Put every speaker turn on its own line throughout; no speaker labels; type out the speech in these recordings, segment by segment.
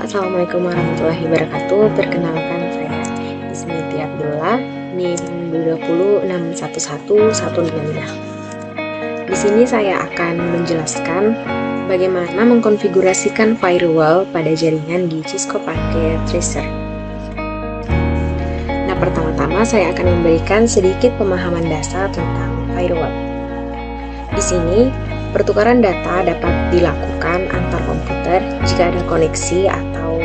Assalamualaikum warahmatullahi wabarakatuh. Perkenalkan, saya Ismiti Abdullah, NIM 206111165. Di sini saya akan menjelaskan bagaimana mengkonfigurasikan firewall pada jaringan di Cisco Packet Tracer. Nah, pertama-tama saya akan memberikan sedikit pemahaman dasar tentang firewall. Di sini, pertukaran data dapat dilakukan antar komputer jika ada koneksi atau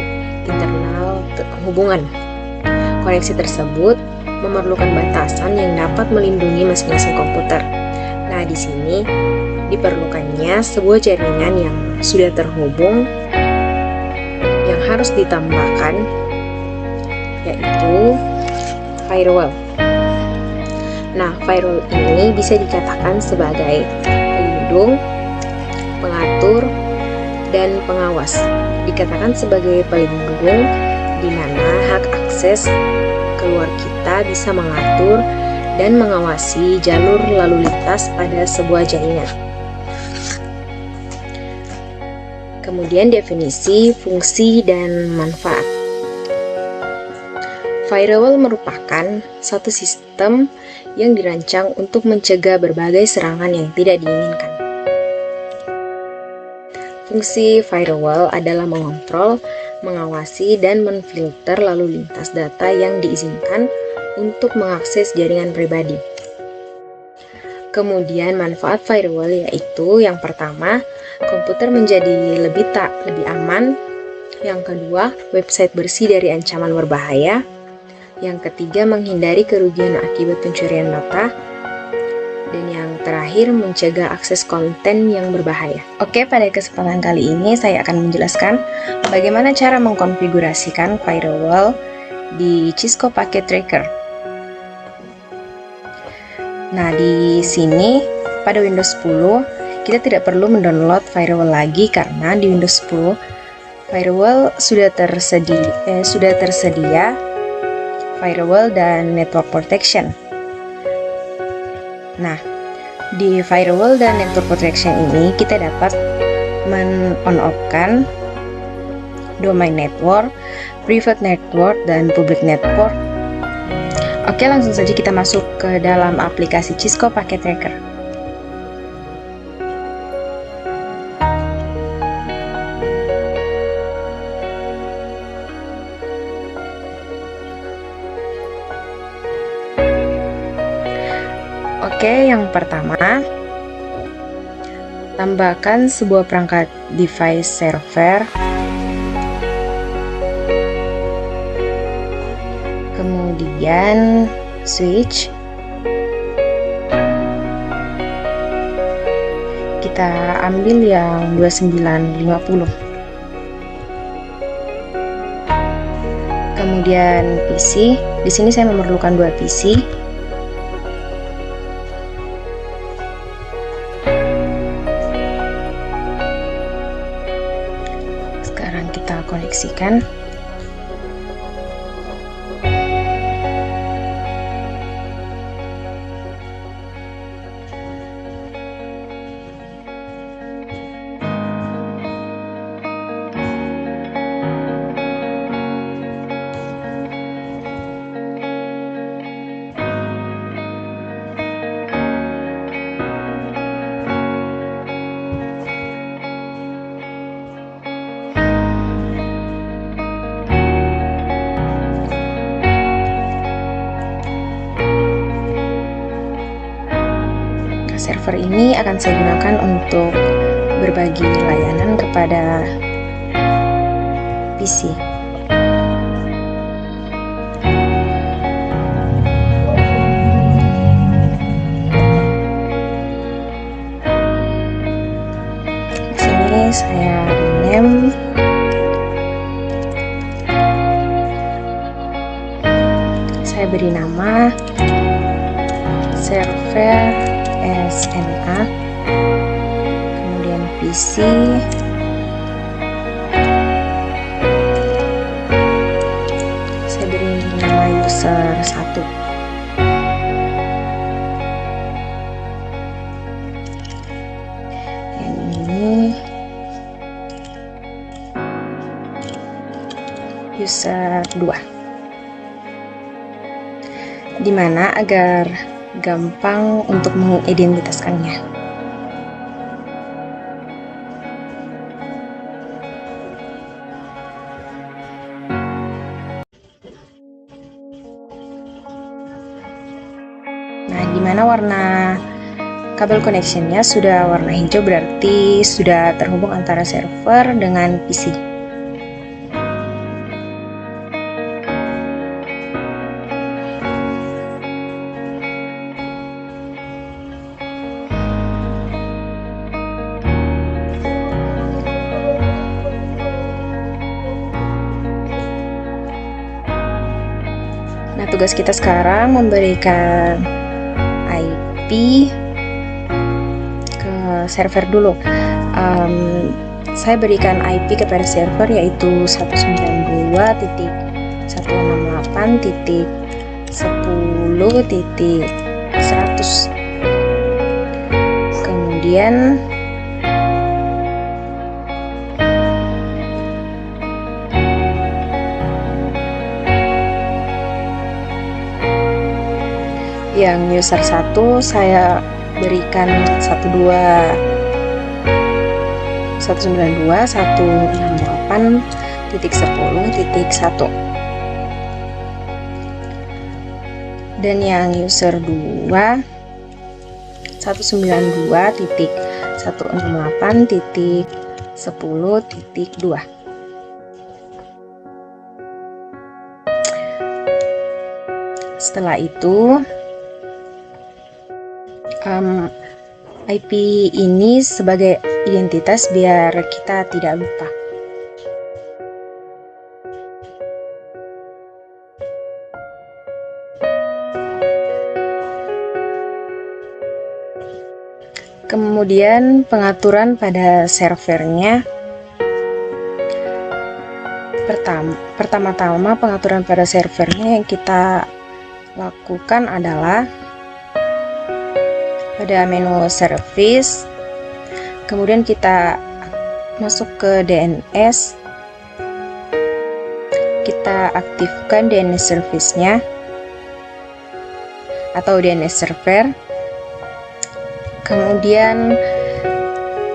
internal hubungan. Koneksi tersebut memerlukan batasan yang dapat melindungi masing-masing komputer. Nah, di sini diperlukannya sebuah jaringan yang sudah terhubung yang harus ditambahkan, yaitu firewall. Nah, firewall ini bisa dikatakan sebagai pelindung, pengatur, dan pengawas. Dikatakan sebagai pelindung di mana hak akses keluar kita bisa mengatur dan mengawasi jalur lalu lintas pada sebuah jaringan. Kemudian definisi, fungsi, dan manfaat. Firewall merupakan satu sistem yang dirancang untuk mencegah berbagai serangan yang tidak diinginkan. Fungsi firewall adalah mengontrol, mengawasi, dan menfilter lalu lintas data yang diizinkan untuk mengakses jaringan pribadi. Kemudian manfaat firewall yaitu yang pertama, komputer menjadi lebih aman. Yang kedua, website bersih dari ancaman berbahaya. Yang ketiga, menghindari kerugian akibat pencurian data. Dan yang terakhir, mencegah akses konten yang berbahaya. Oke, pada kesempatan kali ini saya akan menjelaskan bagaimana cara mengkonfigurasikan firewall di Cisco Packet Tracer. Nah, di sini pada Windows 10 kita tidak perlu mendownload firewall lagi karena di Windows 10 firewall sudah tersedia firewall dan network protection. Nah, di firewall dan network protection ini kita dapat men-on-off-kan domain network, private network, dan public network. Oke, langsung saja kita masuk ke dalam aplikasi Cisco Packet Tracer. Oke, yang pertama, tambahkan sebuah perangkat device server, kemudian switch, kita ambil yang 2950, kemudian PC, di sini saya memerlukan 2 PC. Sekarang kita koneksikan. Server ini akan saya gunakan untuk berbagi layanan kepada PC. Di sini saya rename saya beri nama server SNA, kemudian PC, saya beri nama user 1. Yang ini user 2, dimana agar gampang untuk mengidentitaskannya. Nah, dimana warna kabel connectionnya sudah warna hijau, berarti sudah terhubung antara server dengan PC. Nah, tugas kita sekarang memberikan IP ke server dulu. Saya berikan IP kepada server yaitu 192.168.10.100. Kemudian yang user 1 saya berikan 192.168.10.1, dan yang user 2 192.168.10.2. Setelah itu IP ini sebagai identitas biar kita tidak lupa. Kemudian pengaturan pada servernya. Pertama-tama pengaturan pada servernya yang kita lakukan adalah pada menu service, kemudian kita masuk ke DNS, kita aktifkan DNS service-nya atau DNS server, kemudian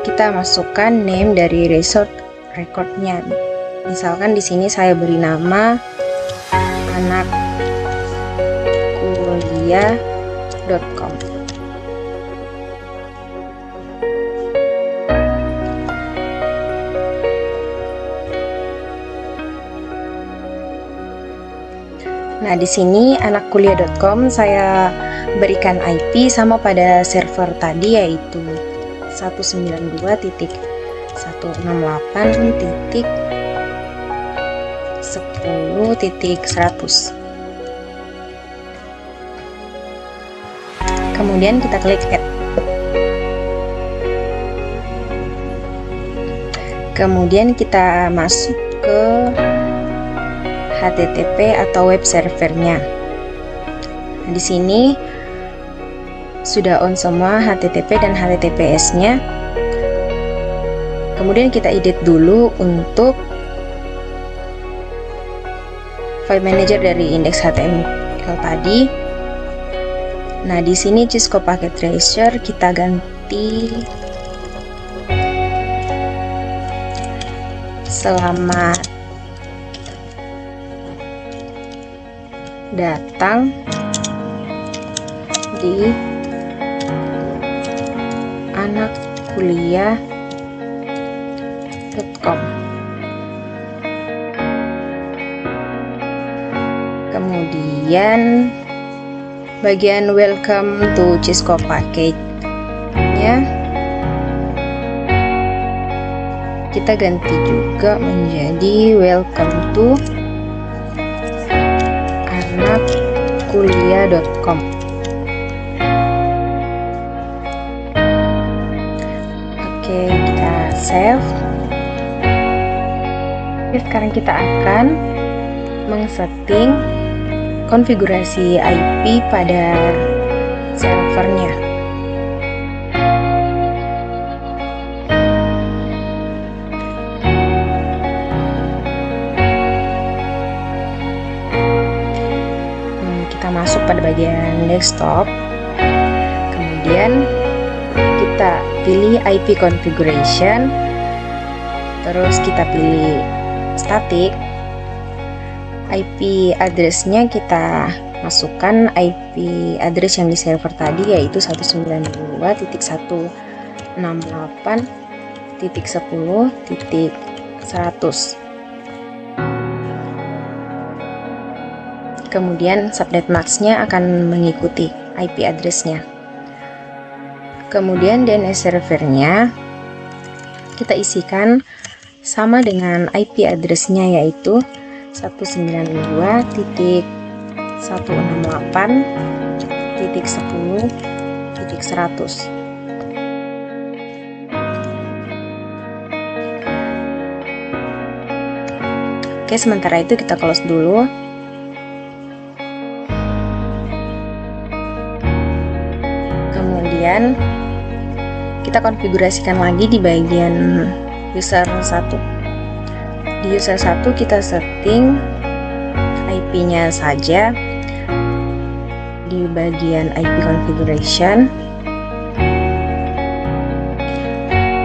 kita masukkan name dari resort record-nya. Misalkan di sini saya beri nama anakkuliah.com. Nah, di sini anakkuliah.com saya berikan IP sama pada server tadi yaitu 192.168.10.100. Kemudian kita klik add. Kemudian kita masuk ke HTTP atau web servernya. Nah, di sini sudah on semua HTTP dan HTTPS-nya. Kemudian kita edit dulu untuk file manager dari index.html tadi. Nah, di sini Cisco Packet Tracer kita ganti selamat datang di anakkuliah.com. Kemudian bagian welcome to Cisco Packet-nya kita ganti juga menjadi welcome to anakkuliah.com. Oke, kita save. Sekarang kita akan mengsetting konfigurasi IP pada servernya. bagian desktop. Kemudian kita pilih IP configuration, terus kita pilih static. IP address-nya kita masukkan IP address yang di server tadi, yaitu 192.168.10.100. Kemudian subnet mask-nya akan mengikuti IP address-nya. Kemudian DNS servernya kita isikan sama dengan IP address-nya, yaitu 192.168.10.100. Oke, sementara itu kita close dulu. Kemudian kita konfigurasikan lagi di bagian user 1. Di user 1 kita setting IP-nya saja di bagian IP configuration.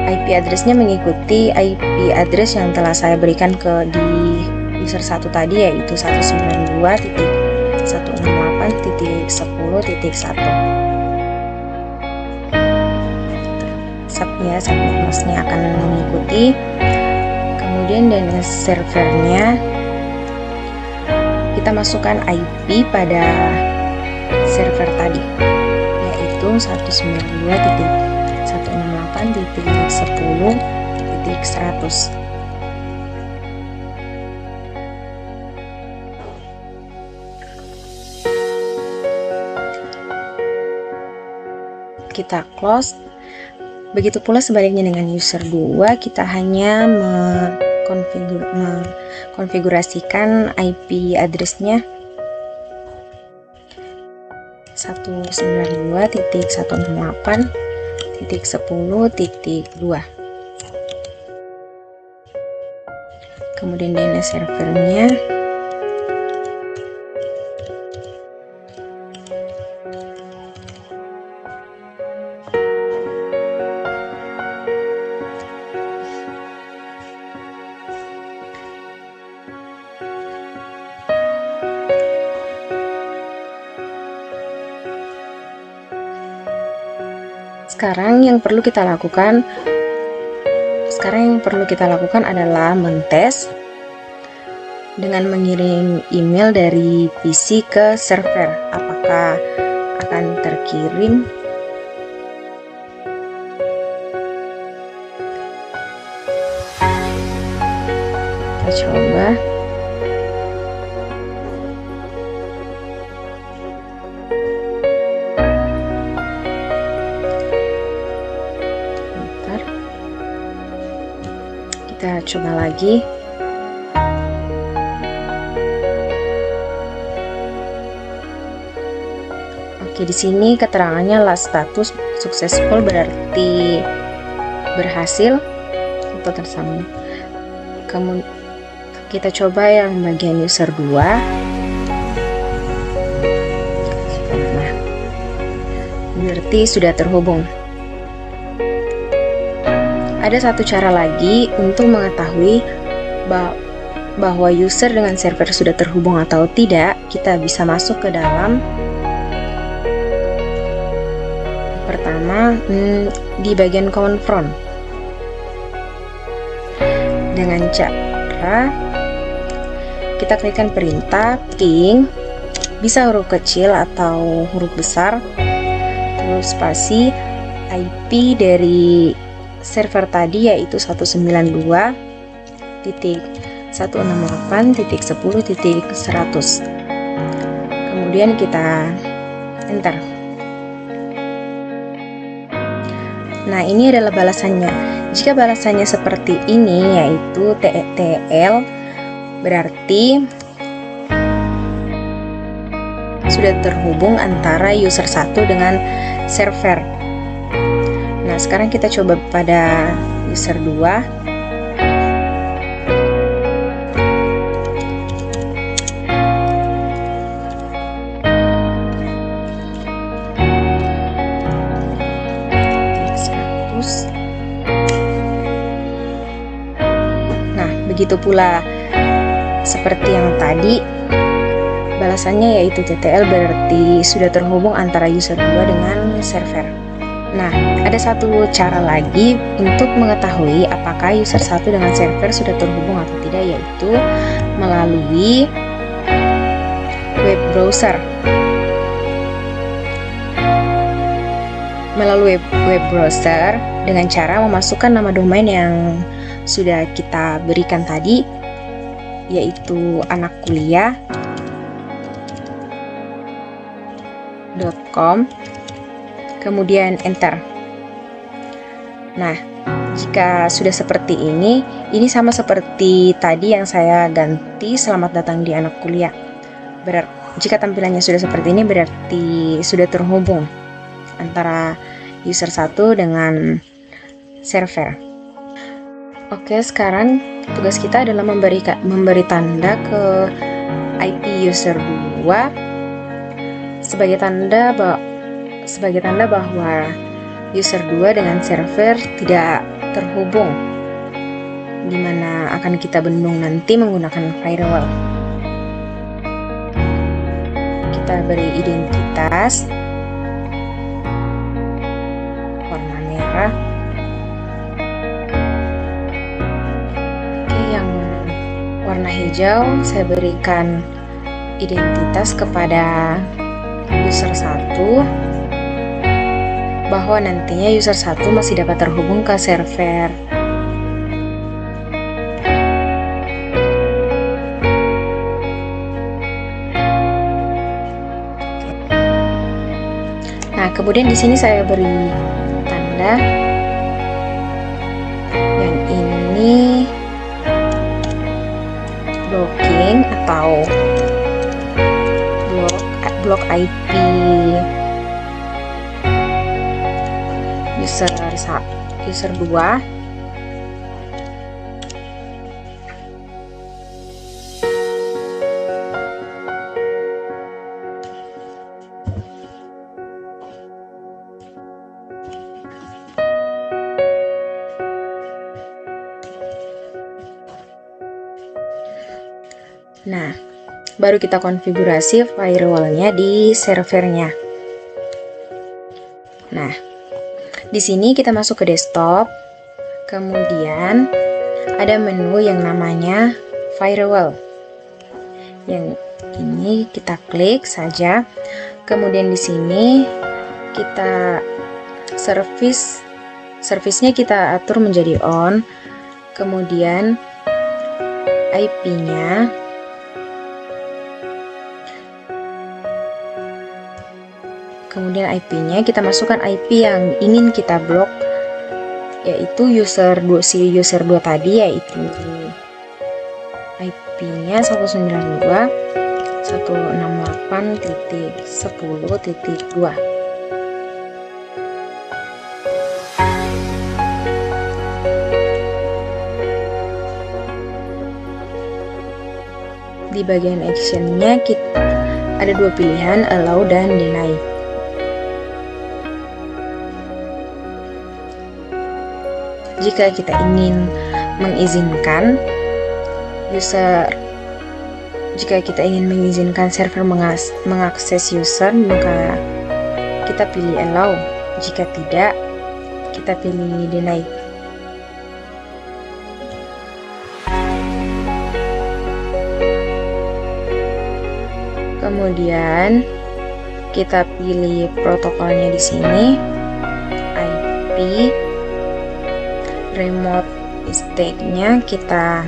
IP address-nya mengikuti IP address yang telah saya berikan di user 1 tadi, yaitu 192.168.10.1. Subnet mask-nya akan mengikuti. Kemudian DNS servernya kita masukkan IP pada server tadi, yaitu 192.168.10.100. Kita close. Begitu pula sebaliknya dengan user 2, kita hanya mengkonfigurasikan IP address-nya 192.168.10.2. Kemudian DNS servernya Sekarang yang perlu kita lakukan adalah mentes dengan mengirim email dari PC ke server. Apakah akan terkirim? Kita coba. Kita coba lagi. Oke, di sini keterangannya last status successful, berarti berhasil atau tersambung. Kemudian kita coba yang bagian user 2. Nah, berarti sudah terhubung. Ada satu cara lagi untuk mengetahui bahwa user dengan server sudah terhubung atau tidak. Kita bisa masuk ke dalam, pertama di bagian confront, dengan cara kita klikkan perintah ping, bisa huruf kecil atau huruf besar, terus spasi IP dari server tadi, yaitu 192.168.10.100. Kemudian kita enter. Nah, ini adalah balasannya. Jika balasannya seperti ini, yaitu TETL, berarti sudah terhubung antara user 1 dengan server. Nah, sekarang kita coba pada user 2. hapus. Nah, begitu pula seperti yang tadi, balasannya yaitu TTL, berarti sudah terhubung antara user 2 dengan server. Nah, ada satu cara lagi untuk mengetahui apakah user 1 dengan server sudah terhubung atau tidak, yaitu melalui web browser. Melalui web browser dengan cara memasukkan nama domain yang sudah kita berikan tadi, yaitu anakkuliah.com, kemudian enter. Nah, jika sudah seperti ini sama seperti tadi yang saya ganti selamat datang di anak kuliah. Jika tampilannya sudah seperti ini, berarti sudah terhubung antara user 1 dengan server. Oke, sekarang tugas kita adalah memberi tanda ke IP user 2 sebagai tanda bahwa user 2 dengan server tidak terhubung, di mana akan kita bendung nanti menggunakan firewall. Kita beri identitas warna merah. Oke, yang warna hijau saya berikan identitas kepada user 1 bahwa nantinya user 1 masih dapat terhubung ke server. Nah, kemudian di sini saya beri tanda yang ini blocking atau blok IP user 2. Nah, baru kita konfigurasi firewallnya di servernya. Nah, di sini kita masuk ke desktop, kemudian ada menu yang namanya firewall. Yang ini kita klik saja. Kemudian di sini kita servisnya kita atur menjadi on. Kemudian IP-nya kita masukkan IP yang ingin kita blok, yaitu user 2 tadi, yaitu IP-nya 192.168.10.2. Di bagian action-nya kita ada dua pilihan, allow dan deny. Jika kita ingin mengizinkan server mengakses user, maka kita pilih allow. Jika tidak, kita pilih deny. Kemudian kita pilih protokolnya di sini, IP. Remote stake-nya kita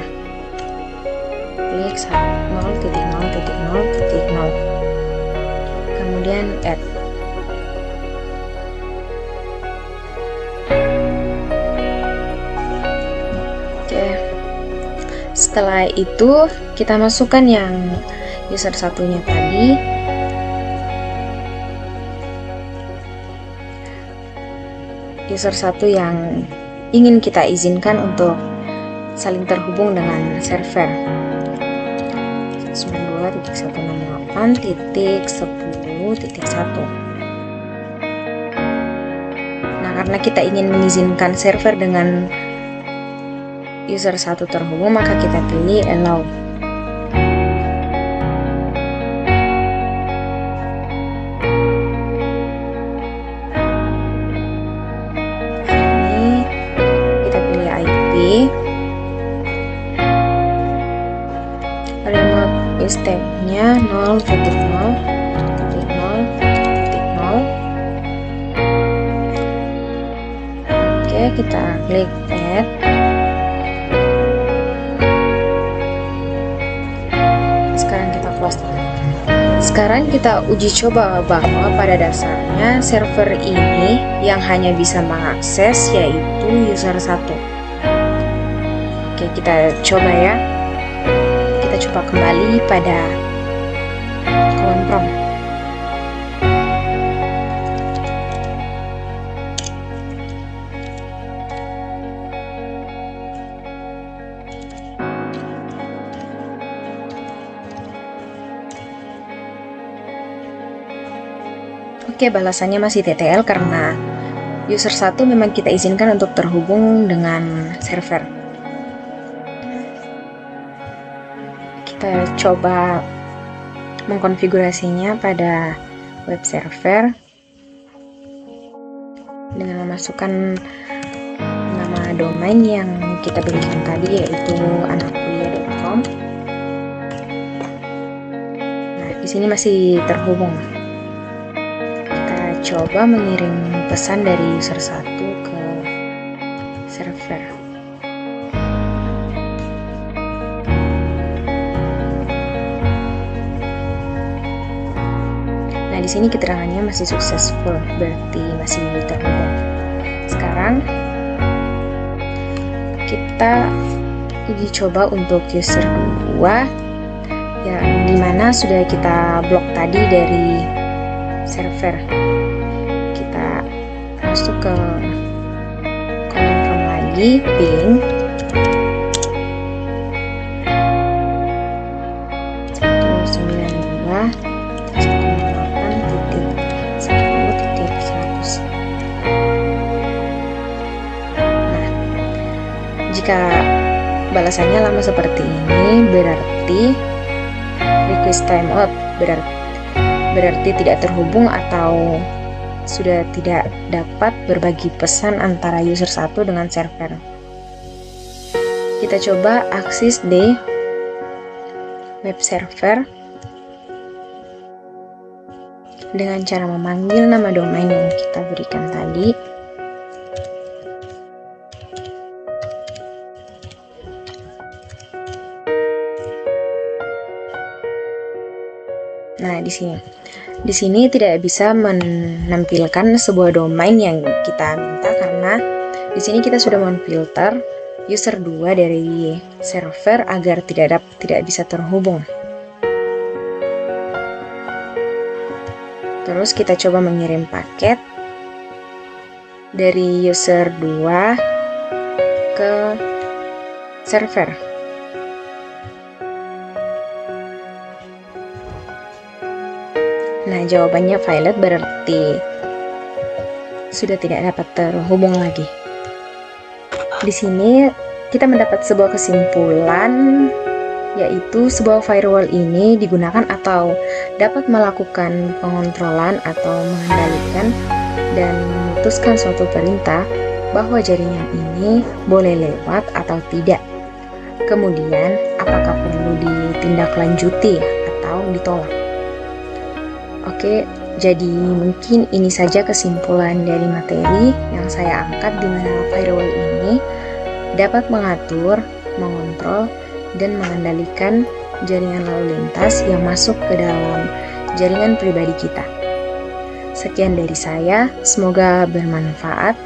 klik 0.0.0.0, kemudian add. Oke, setelah itu kita masukkan yang user satunya tadi. User 1 yang ingin kita izinkan untuk saling terhubung dengan server 192.168.10.1. Nah, karena kita ingin mengizinkan server dengan user 1 terhubung, maka kita pilih allow. Ini kita pilih IP. Remote step-nya 0.0.0.0. Oke, kita klik add. Sekarang kita uji coba bahwa pada dasarnya server ini yang hanya bisa mengakses yaitu user 1. Oke, kita coba ya. Kita coba kembali pada kolom prompt. Oke, balasannya masih TTL karena user 1 memang kita izinkan untuk terhubung dengan server. Kita coba mengkonfigurasinya pada web server dengan memasukkan nama domain yang kita berikan tadi, yaitu anakkuliah.com. Nah, di sini masih terhubung. Coba mengirim pesan dari user 1 ke server. Nah, di sini keterangannya masih successful, berarti masih terhubung. Sekarang kita uji coba untuk user 2 yang dimana sudah kita blok tadi dari server. Masuk ke kolom prompt lagi, ping 192.168.10.100. Nah, jika balasannya lama seperti ini, berarti request timeout, berarti tidak terhubung atau sudah tidak dapat berbagi pesan antara user 1 dengan server. Kita coba akses di web server dengan cara memanggil nama domain yang kita berikan tadi. Nah, di sini tidak bisa menampilkan sebuah domain yang kita minta karena di sini kita sudah memfilter user 2 dari server agar tidak bisa terhubung. Terus kita coba mengirim paket dari user 2 ke server. Nah, jawabannya violet, berarti sudah tidak dapat terhubung lagi. Di sini kita mendapat sebuah kesimpulan, yaitu sebuah firewall ini digunakan atau dapat melakukan pengontrolan atau mengendalikan dan memutuskan suatu perintah bahwa jaringan ini boleh lewat atau tidak. Kemudian, apakah perlu ditindaklanjuti atau ditolak. Oke, jadi mungkin ini saja kesimpulan dari materi yang saya angkat, di mana firewall ini dapat mengatur, mengontrol, dan mengendalikan jaringan lalu lintas yang masuk ke dalam jaringan pribadi kita. Sekian dari saya, semoga bermanfaat.